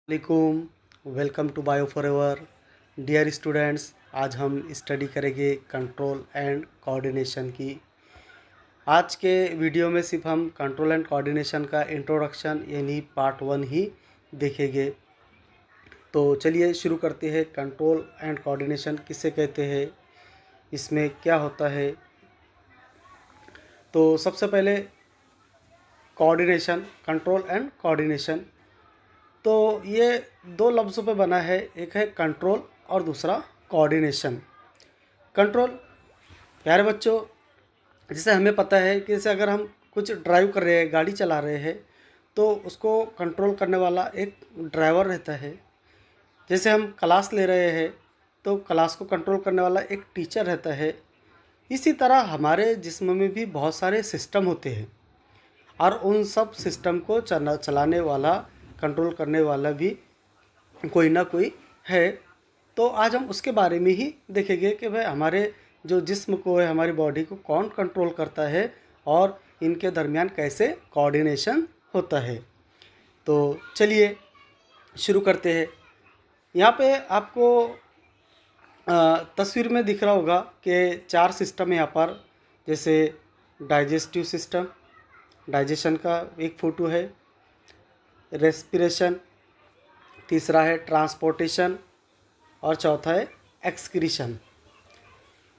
वालेकुम, welcome to bio forever. Dear students, आज हम स्टडी करेंगे कंट्रोल एंड कोऑर्डिनेशन की। आज के वीडियो में सिर्फ हम कंट्रोल एंड कोऑर्डिनेशन का इंट्रोडक्शन यानी पार्ट 1 ही देखेंगे। तो चलिए शुरू करते हैं। कंट्रोल एंड कोऑर्डिनेशन किसे कहते हैं, इसमें क्या होता है। तो सबसे पहले कोऑर्डिनेशन, कंट्रोल एंड कोऑर्डिनेशन, तो ये दो लफ्ज़ों पे बना है। एक है कंट्रोल और दूसरा कोऑर्डिनेशन। कंट्रोल, प्यारे बच्चों, जैसे हमें पता है कि जैसे अगर हम कुछ ड्राइव कर रहे हैं, गाड़ी चला रहे हैं, तो उसको कंट्रोल करने वाला एक ड्राइवर रहता है। जैसे हम क्लास ले रहे हैं तो क्लास को कंट्रोल करने वाला एक टीचर रहता है। इसी तरह हमारे जिस्म में भी बहुत सारे सिस्टम होते हैं और उन सब सिस्टम को चलाने वाला, कंट्रोल करने वाला भी कोई ना कोई है। तो आज हम उसके बारे में ही देखेंगे कि भाई हमारे जो जिस्म को है, हमारी बॉडी को कौन कंट्रोल करता है और इनके दरमियान कैसे कोऑर्डिनेशन होता है। तो चलिए शुरू करते हैं। यहाँ पे आपको तस्वीर में दिख रहा होगा कि 4 सिस्टम है यहाँ पर। जैसे डाइजेस्टिव सिस्टम, डाइजेशन का एक फ़ोटो है। रेस्पिरेशन, तीसरा है ट्रांसपोर्टेशन और चौथा है एक्सक्रीशन।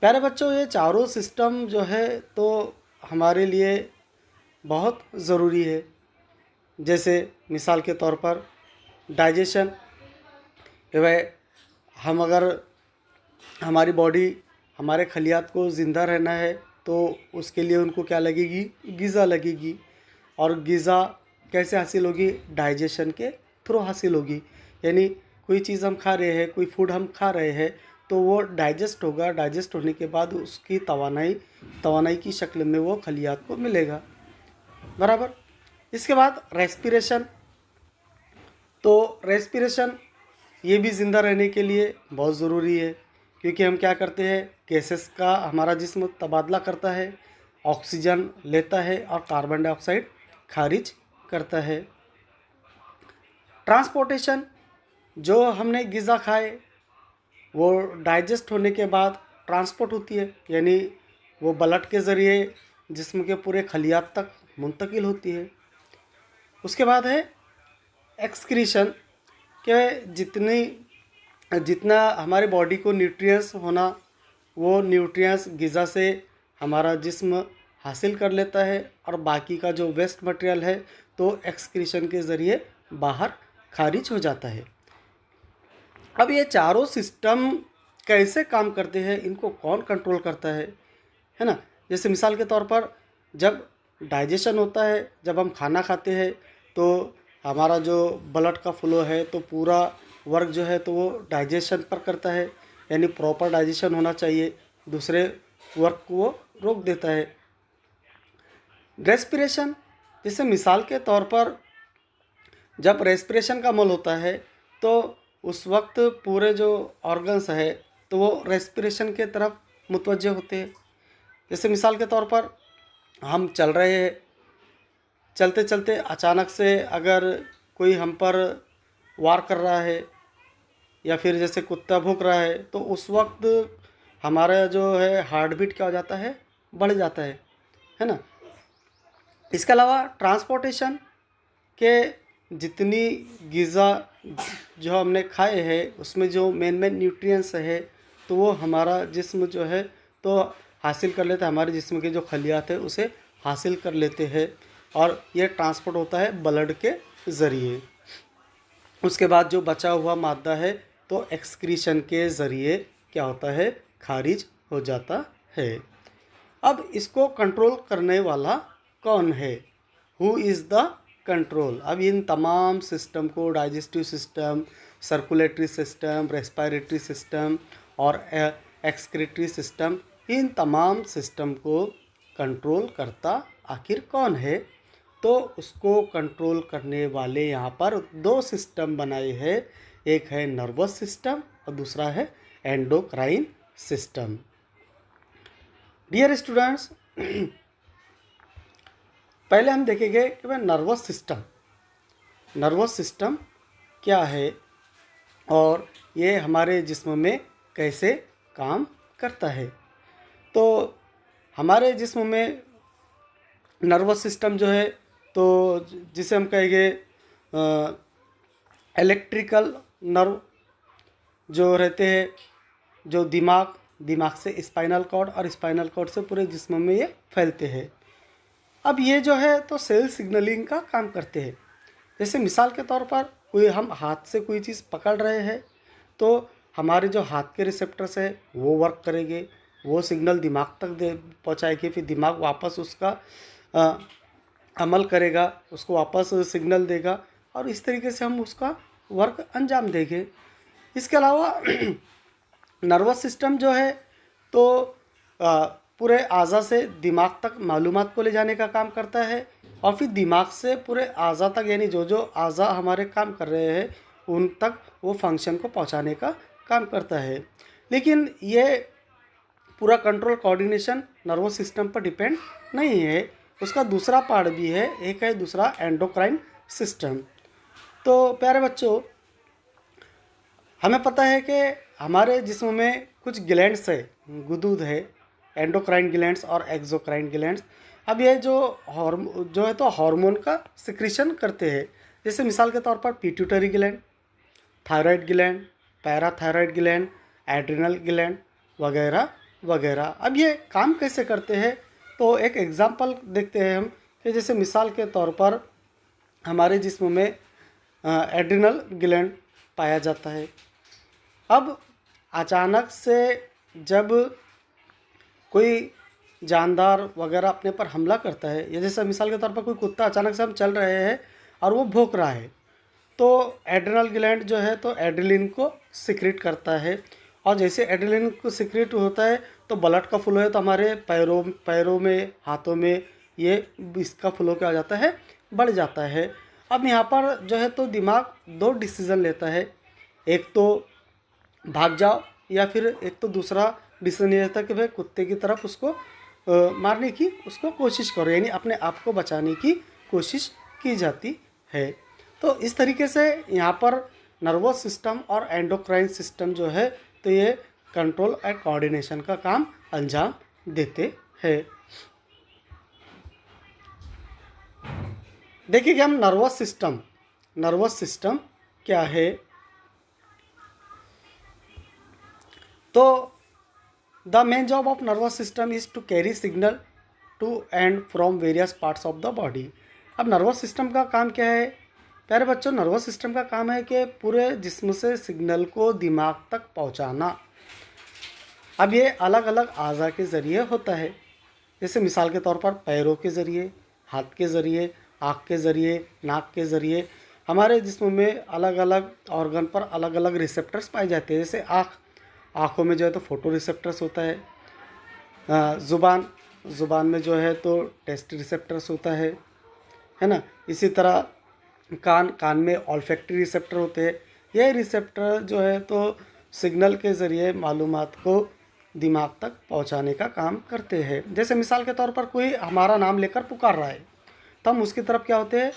प्यारे बच्चों, ये चारों सिस्टम जो है तो हमारे लिए बहुत ज़रूरी है। जैसे मिसाल के तौर पर डाइजेशन, वह हम अगर हमारी बॉडी, हमारे खलियात को ज़िंदा रहना है तो उसके लिए उनको क्या लगेगी, ग़िज़ा लगेगी। और ग़िज़ा कैसे हासिल होगी, डाइजेशन के थ्रू हासिल होगी। यानी कोई चीज़ हम खा रहे हैं, कोई फूड हम खा रहे हैं तो वो डाइजेस्ट होगा। डाइजेस्ट होने के बाद उसकी तवानाई की शक्ल में वो खलियात को मिलेगा, बराबर। इसके बाद रेस्पिरेशन, तो रेस्पिरेशन ये भी ज़िंदा रहने के लिए बहुत ज़रूरी है, क्योंकि हम क्या करते हैं, गैसेस का हमारा जिस्म तबादला करता है, ऑक्सीजन लेता है और कार्बन डाइऑक्साइड खारिज करता है। ट्रांसपोर्टेशन, जो हमने ग़िज़ा खाए वो डाइजेस्ट होने के बाद ट्रांसपोर्ट होती है, यानी वो ब्लड के ज़रिए जिस्म के पूरे खलियात तक मुंतकिल होती है। उसके बाद है एक्सक्रीशन, कि जितना हमारे बॉडी को न्यूट्रिएंट्स होना, वो न्यूट्रिएंट्स ग़िज़ा से हमारा जिस्म हासिल कर लेता है और बाकी का जो वेस्ट मटेरियल है तो एक्सक्रीशन के ज़रिए बाहर खारिज हो जाता है। अब ये चारों सिस्टम कैसे काम करते हैं, इनको कौन कंट्रोल करता है ना। जैसे मिसाल के तौर पर जब डाइजेशन होता है, जब हम खाना खाते हैं तो हमारा जो ब्लड का फ्लो है तो पूरा वर्क जो है तो वो डाइजेशन पर करता है, यानी प्रॉपर डाइजेशन होना चाहिए, दूसरे वर्क को वो रोक देता है। रेस्पिरेशन, जैसे मिसाल के तौर पर जब रेस्पिरेशन का अमल होता है तो उस वक्त पूरे जो ऑर्गन्स है तो वो रेस्पिरेशन के तरफ मुतवज्जे होते हैं। जैसे मिसाल के तौर पर हम चल रहे हैं, चलते चलते अचानक से अगर कोई हम पर वार कर रहा है या फिर जैसे कुत्ता भौंक रहा है तो उस वक्त हमारा जो है हार्ट बीट क्या हो जाता है, बढ़ जाता है ना। इसके अलावा ट्रांसपोर्टेशन के जितनी ग़िज़ा जो हमने खाए हैं उसमें जो मेन न्यूट्रिएंट्स है तो वो हमारा जिस्म जो है तो हासिल कर लेता है, हमारे जिस्म के जो खलियात है उसे हासिल कर लेते हैं और ये ट्रांसपोर्ट होता है ब्लड के ज़रिए। उसके बाद जो बचा हुआ मादा है तो एक्सक्रीशन के ज़रिए क्या होता है, खारिज हो जाता है। अब इसको कंट्रोल करने वाला कौन है, हु इज़ द कंट्रोल। अब इन तमाम सिस्टम को, digestive system, circulatory system, respiratory system और एक्सक्रीटरी सिस्टम, इन तमाम सिस्टम को कंट्रोल करता आखिर कौन है। तो उसको कंट्रोल करने वाले यहाँ पर दो सिस्टम बनाए हैं, एक है नर्वस सिस्टम और दूसरा है एंडोक्राइन सिस्टम। डियर स्टूडेंट्स, पहले हम देखेंगे कि भाई नर्वस सिस्टम क्या है और ये हमारे जिस्म में कैसे काम करता है। तो हमारे जिस्म में नर्वस सिस्टम जो है, तो जिसे हम कहेंगे इलेक्ट्रिकल नर्व जो रहते हैं, जो दिमाग से स्पाइनल कॉर्ड और स्पाइनल कॉर्ड से पूरे जिस्म में ये फैलते हैं। अब ये जो है तो सेल सिग्नलिंग का काम करते हैं। जैसे मिसाल के तौर पर कोई हम हाथ से कोई चीज़ पकड़ रहे हैं तो हमारे जो हाथ के रिसेप्टर्स है वो वर्क करेंगे, वो सिग्नल दिमाग तक दे पहुँचाएगी, फिर दिमाग वापस उसका अमल करेगा, उसको वापस सिग्नल देगा और इस तरीके से हम उसका वर्क अंजाम देंगे। इसके अलावा नर्वस सिस्टम जो है तो पूरे आज़ा से दिमाग तक मालूमात को ले जाने का काम करता है और फिर दिमाग से पूरे आज़ा तक, यानी जो जो आज़ा हमारे काम कर रहे हैं उन तक वो फंक्शन को पहुंचाने का काम करता है। लेकिन ये पूरा कंट्रोल कोऑर्डिनेशन नर्वस सिस्टम पर डिपेंड नहीं है, उसका दूसरा पार्ट भी है, एक है दूसरा एंडोक्राइन सिस्टम। तो प्यारे बच्चों, हमें पता है कि हमारे जिस्म में कुछ ग्लैंड्स है, गुदूद है, एंडोक्राइन ग्लैंड्स और एक्सोक्राइन ग्लैंड्स। अब ये जो है तो हार्मोन का सिक्रीशन करते हैं। जैसे मिसाल के तौर पर pituitary gland, thyroid gland, parathyroid gland, adrenal gland वगैरह वगैरह। अब ये काम कैसे करते हैं तो एक एग्जांपल देखते हैं हम कि जैसे मिसाल के तौर पर हमारे जिस्म में एड्रिनल ग्लैंड पाया जाता है। अब अचानक से जब कोई जानदार वगैरह अपने पर हमला करता है, या जैसे मिसाल के तौर पर कोई कुत्ता अचानक से हम चल रहे हैं और वो भौंक रहा है, तो एड्रिनल ग्लैंड जो है तो एड्रेनलिन को सिक्रेट करता है और जैसे एड्रेनलिन को सिक्रेट होता है तो ब्लड का फ्लो है तो हमारे पैरों में, हाथों में ये इसका फ्लो क्या हो जाता है, बढ़ जाता है। अब यहाँ पर जो है तो दिमाग दो डिसीज़न लेता है, एक तो भाग जाओ या फिर एक तो दूसरा डिसीजन ये रहता है कि भाई कुत्ते की तरफ उसको मारने की उसको कोशिश करो, यानी अपने आप को बचाने की कोशिश की जाती है। तो इस तरीके से यहाँ पर नर्वस सिस्टम और एंडोक्राइन सिस्टम जो है तो ये कंट्रोल एंड कोऑर्डिनेशन का काम अंजाम देते हैं। देखिए कि हम नर्वस सिस्टम क्या है। तो the main job of nervous system is to carry signal to and from various parts of the body. अब नर्वस सिस्टम का काम क्या है प्यारे बच्चों? नर्वस सिस्टम का काम है कि पूरे जिस्म से सिग्नल को दिमाग तक पहुंचाना। अब ये अलग अलग अज़ा के ज़रिए होता है। जैसे मिसाल के तौर पर पैरों के ज़रिए, हाथ के ज़रिए, आँख के ज़रिए, नाक के ज़रिए हमारे जिस्म में अलग अलग ऑर्गन पर अलग अलग रिसेप्टर्स पाए जाते हैं। जैसे आँखों में जो है तो फोटो रिसेप्टर्स होता है, ज़ुबान में जो है तो टेस्ट रिसेप्टर्स होता है ना। इसी तरह कान में ऑल्फैक्टरी रिसेप्टर होते हैं। यह रिसेप्टर जो है तो सिग्नल के ज़रिए मालूमात को दिमाग तक पहुंचाने का काम करते हैं। जैसे मिसाल के तौर पर कोई हमारा नाम लेकर पुकार रहा है तो हम उसकी तरफ क्या होते हैं,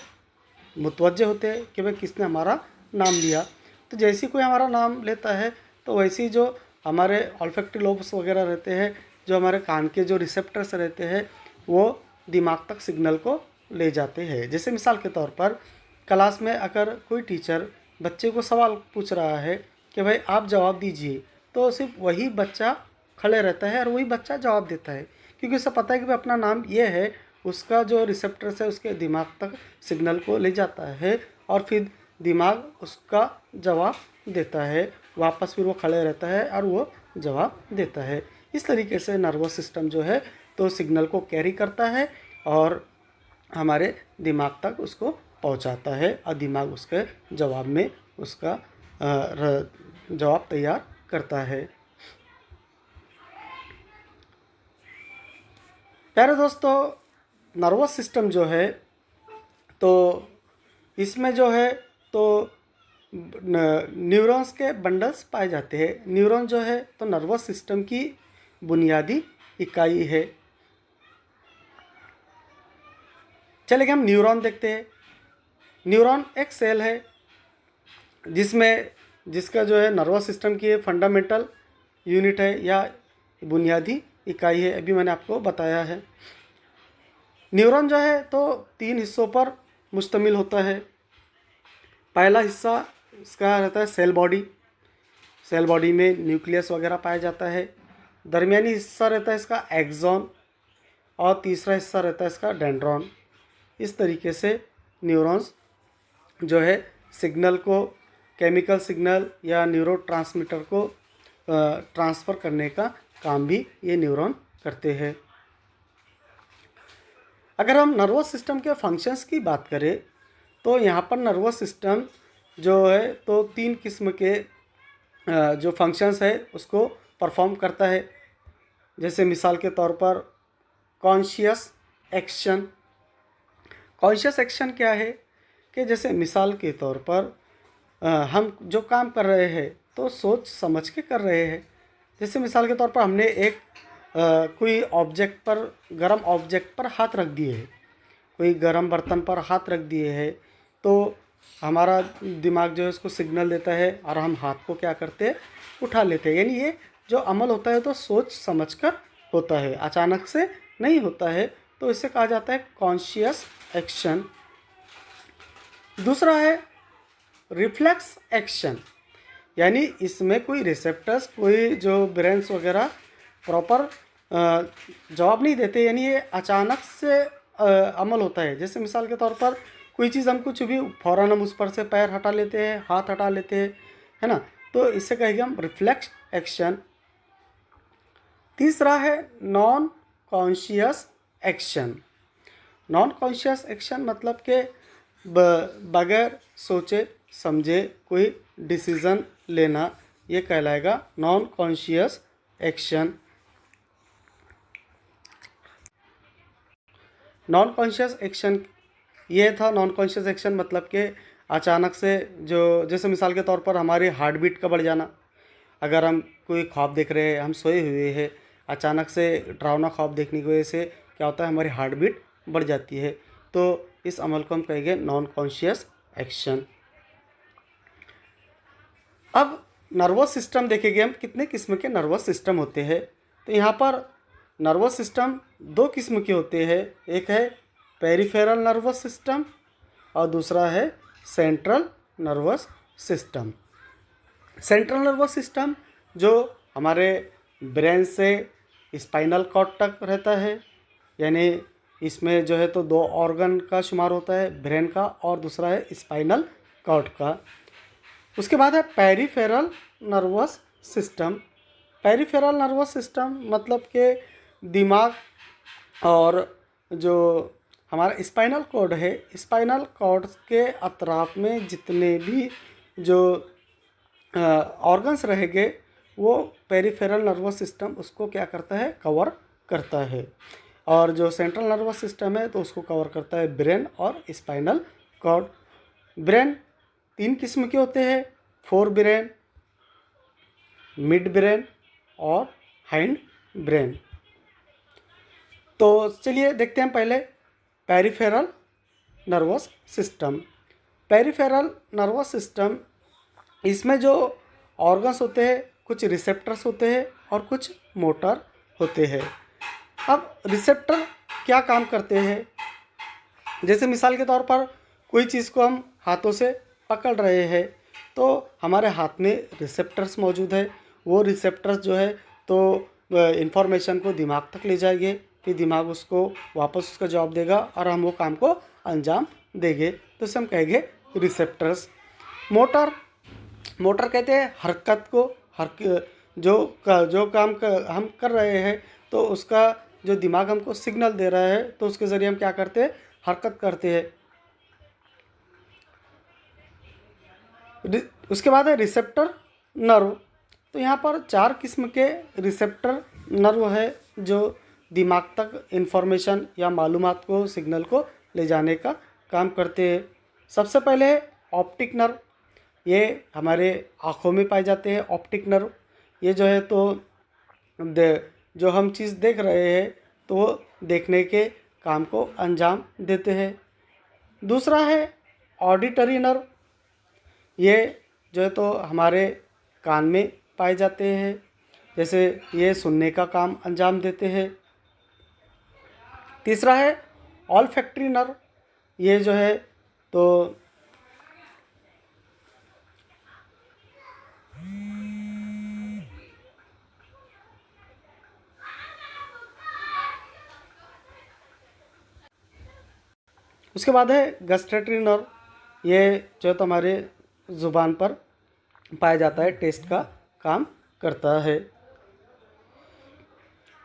मुतवज्जे होते हैं कि भाई किसने हमारा नाम लिया। तो जैसे कोई हमारा नाम लेता है तो वैसे ही जो हमारे ऑल्फैक्टरी लोब्स वगैरह रहते हैं, जो हमारे कान के जो रिसेप्टर्स रहते हैं वो दिमाग तक सिग्नल को ले जाते हैं। जैसे मिसाल के तौर पर क्लास में अगर कोई टीचर बच्चे को सवाल पूछ रहा है कि भाई आप जवाब दीजिए, तो सिर्फ वही बच्चा खड़े रहता है और वही बच्चा जवाब देता है, क्योंकि उसे पता है कि भाई अपना नाम ये है। उसका जो रिसेप्टर्स है उसके दिमाग तक सिग्नल को ले जाता है और फिर दिमाग उसका जवाब देता है, वापस फिर वो खड़े रहता है और वो जवाब देता है। इस तरीके से नर्वस सिस्टम जो है तो सिग्नल को कैरी करता है और हमारे दिमाग तक उसको पहुंचाता है और दिमाग उसके जवाब में उसका जवाब तैयार करता है। प्यारे दोस्तों, नर्वस सिस्टम जो है तो इसमें जो है तो न्यूरॉन्स के बंडल्स पाए जाते हैं। न्यूरॉन जो है तो नर्वस सिस्टम की बुनियादी इकाई है। चलिए हम न्यूरॉन देखते हैं। न्यूरॉन एक सेल है जिसमें जिसका जो है नर्वस सिस्टम की फंडामेंटल यूनिट है या बुनियादी इकाई है, अभी मैंने आपको बताया है। न्यूरॉन जो है तो 3 हिस्सों पर मुश्तमिल होता है। पहला हिस्सा इसका रहता है सेल बॉडी। सेल बॉडी में न्यूक्लियस वगैरह पाया जाता है। दरमियानी हिस्सा रहता है इसका एक्सॉन, और तीसरा हिस्सा रहता है इसका डेंड्रॉन। इस तरीके से न्यूरॉन्स जो है सिग्नल को, केमिकल सिग्नल या न्यूरोट्रांसमीटर को ट्रांसफ़र करने का काम भी ये न्यूरॉन करते हैं। अगर हम नर्वस सिस्टम के फंक्शंस की बात करें तो यहाँ पर नर्वस सिस्टम जो है तो 3 किस्म के जो फंक्शंस है उसको परफॉर्म करता है। जैसे मिसाल के तौर पर कॉन्शियस एक्शन। कॉन्शियस एक्शन क्या है कि जैसे मिसाल के तौर पर हम जो काम कर रहे हैं तो सोच समझ के कर रहे हैं। जैसे मिसाल के तौर पर हमने एक कोई ऑब्जेक्ट पर, गर्म ऑब्जेक्ट पर हाथ रख दिए है, कोई गर्म बर्तन पर हाथ रख दिए है, तो हमारा दिमाग जो है उसको सिग्नल देता है और हम हाथ को क्या करते हैं, उठा लेते हैं। यानी ये जो अमल होता है तो सोच समझकर होता है, अचानक से नहीं होता है, तो इसे कहा जाता है कॉन्शियस एक्शन। दूसरा है रिफ्लेक्स एक्शन, यानी इसमें कोई रिसेप्टर्स, कोई जो ब्रेन्स वगैरह प्रॉपर जवाब नहीं देते, यानी ये अचानक से अमल होता है। जैसे मिसाल के तौर पर कोई चीज़ हम कुछ भी फ़ौरन हम उस पर से पैर हटा लेते हैं, हाथ हटा लेते हैं, है ना, तो इससे कहेंगे हम रिफ्लेक्स एक्शन। तीसरा है non conscious action. Non conscious action मतलब कि बगैर सोचे समझे कोई डिसीज़न लेना, ये कहलाएगा non conscious action. Non conscious action ये था। नॉन कॉन्शियस एक्शन मतलब कि अचानक से जो, जैसे मिसाल के तौर पर हमारी हार्ट बीट का बढ़ जाना। अगर हम कोई ख्वाब देख रहे हैं, हम सोए हुए हैं, अचानक से डरावना ख्वाब देखने की वजह से क्या होता है, हमारी हार्ट बीट बढ़ जाती है, तो इस अमल को हम कहेंगे नॉन कॉन्शियस एक्शन। अब नर्वस सिस्टम देखेंगे हम, कितने किस्म के नर्वस सिस्टम होते हैं। तो यहाँ पर नर्वस सिस्टम 2 किस्म के होते हैं। एक है पेरिफेरल नर्वस सिस्टम और दूसरा है central nervous system. Central nervous system जो हमारे ब्रेन से स्पाइनल कॉर्ड तक रहता है, यानी इसमें जो है तो 2 ऑर्गन का शुमार होता है, ब्रेन का और दूसरा है स्पाइनल कॉर्ड का। उसके बाद है peripheral nervous system. Peripheral nervous system मतलब कि दिमाग और जो हमारा स्पाइनल कॉर्ड है, स्पाइनल कॉर्ड के अतराफ में जितने भी जो ऑर्गन्स रहेंगे वो पेरिफेरल नर्वस सिस्टम उसको क्या करता है, कवर करता है। और जो सेंट्रल नर्वस सिस्टम है तो उसको कवर करता है ब्रेन और स्पाइनल कॉर्ड। ब्रेन 3 किस्म के होते हैं, फोर ब्रेन, मिड ब्रेन और हाइंड ब्रेन। तो चलिए देखते हैं पहले peripheral nervous system. Peripheral nervous system, इसमें जो ऑर्गन्स होते हैं, कुछ रिसेप्टर्स होते हैं और कुछ मोटर होते हैं। अब रिसेप्टर क्या काम करते हैं, जैसे मिसाल के तौर पर कोई चीज़ को हम हाथों से पकड़ रहे हैं तो हमारे हाथ में रिसेप्टर्स मौजूद है। वो रिसेप्टर्स जो है तो इन्फॉर्मेशन को दिमाग तक ले जाएंगे, फिर दिमाग उसको वापस उसका जवाब देगा और हम वो काम को अंजाम देंगे, तो इसे हम कहेंगे रिसेप्टर्स। मोटर कहते हैं हरकत को, जो काम हम कर रहे हैं तो उसका जो दिमाग हमको सिग्नल दे रहा है तो उसके ज़रिए हम क्या करते हैं, हरकत करते हैं। उसके बाद है रिसेप्टर नर्व। तो यहाँ पर 4 किस्म के रिसेप्टर नर्व है जो दिमाग तक इन्फॉर्मेशन या मालूमात को, सिग्नल को ले जाने का काम करते हैं। सबसे पहले है ऑप्टिक नर्व। ये हमारे आँखों में पाए जाते हैं। ऑप्टिक नर्व ये जो है तो जो हम चीज़ देख रहे हैं तो वो देखने के काम को अंजाम देते हैं। दूसरा है ऑडिटरी नर्व। ये जो है तो हमारे कान में पाए जाते हैं, जैसे ये सुनने का काम अंजाम देते हैं। तीसरा है ऑल्फैक्टरी नर्व। ये जो है तो उसके बाद है गस्टेटरी नर्व। ये जो है तो हमारे ज़ुबान पर पाया जाता है, टेस्ट का काम करता है।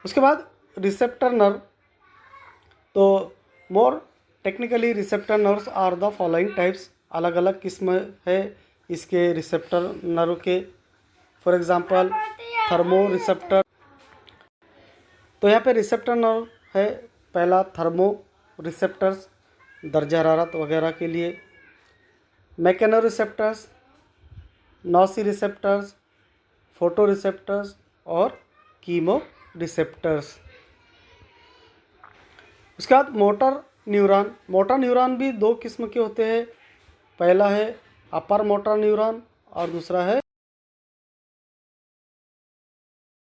उसके बाद रिसेप्टर नर्व। तो more technically receptor nerves are the following types. अलग अलग किस्म है इसके रिसेप्टर नर्व के। For example thermo receptor. तो यहाँ पे रिसेप्टर नर्व है, पहला थर्मो रिसेप्टर्स, दर्जा हरारत वगैरह के लिए। Mechano receptors, noci receptors, photo receptors और कीमो रिसेप्टर्स। उसके बाद मोटर न्यूरॉन। मोटर न्यूरॉन भी दो किस्म के होते हैं, पहला है अपर मोटर न्यूरॉन और दूसरा है